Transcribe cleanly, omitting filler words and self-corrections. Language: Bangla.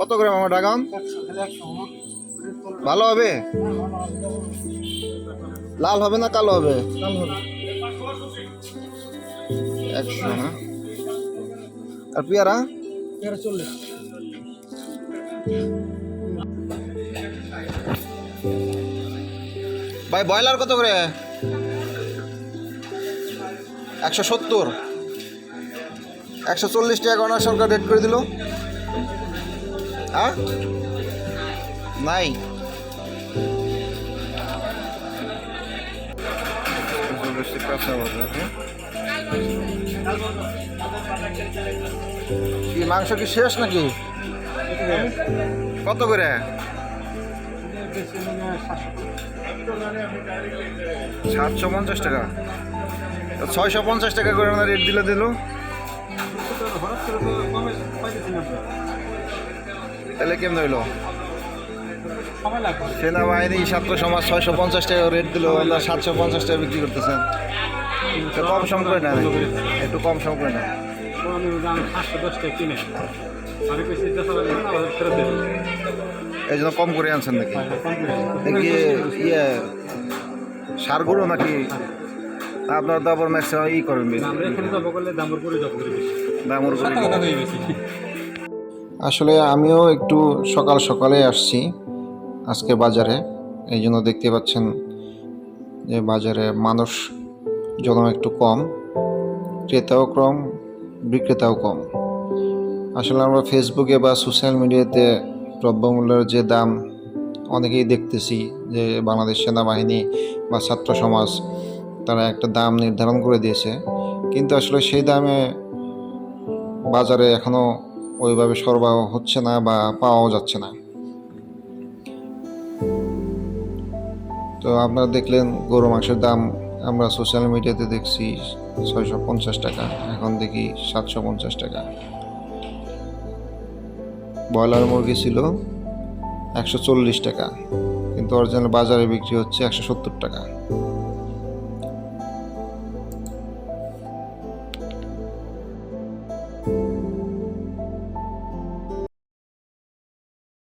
কত করে মামা ড্রাগন? ভালো হবে? লাল হবে না কালো হবে? 100 না? আর পেয়ারা? 40। ভাই ব্রয়লার কত করে? 170। 140 টাকা গণনা সরকার রেট করে দিল। হ্যাঁ নাই কি মাংস কি শেষ নাকি? কত করে? 750 টাকা। 650 টাকা করে রেট দিল। তাহলে কেমন হইলো? সেনাবাহিনী ছাত্র সমাজ 650 টাকা রেট দিল, আমরা 750 টাকা বিক্রি করতেছেন। কম সম করে না, একটু কম সম করে না। এই জন্য কম করে আনছেন নাকি? দেখি ইয়ে সারগুলো নাকি আপনার তো আবার ম্যাক্সিমাম ই করেন দামর করে। আসলে আমিও একটু সকাল সকালে আসছি আজকে বাজারে, এই জন্য দেখতে পাচ্ছেন যে বাজারে মানুষ জন একটু কম, ক্রেতাও কম, বিক্রেতাও কম। আসলে আমরা ফেসবুকে বা সোশ্যাল মিডিয়াতে দ্রব্যমূল্যের যে দাম অনেকেই দেখতেছি যে বাংলাদেশ সেনাবাহিনী বা ছাত্র সমাজ তারা একটা দাম নির্ধারণ করে দিয়েছে, কিন্তু আসলে সেই দামে বাজারে এখনও ওইভাবে সরবরাহ হচ্ছে না বা পাওয়াও যাচ্ছে না। তো আপনারা দেখলেন গরু মাংসের দাম আমরা সোশ্যাল মিডিয়াতে দেখছি 650 টাকা, এখন দেখি 750 টাকা। ব্রয়লার মুরগি ছিল 140 টাকা, কিন্তু অরিজিনাল বাজারে বিক্রি হচ্ছে 170 টাকা।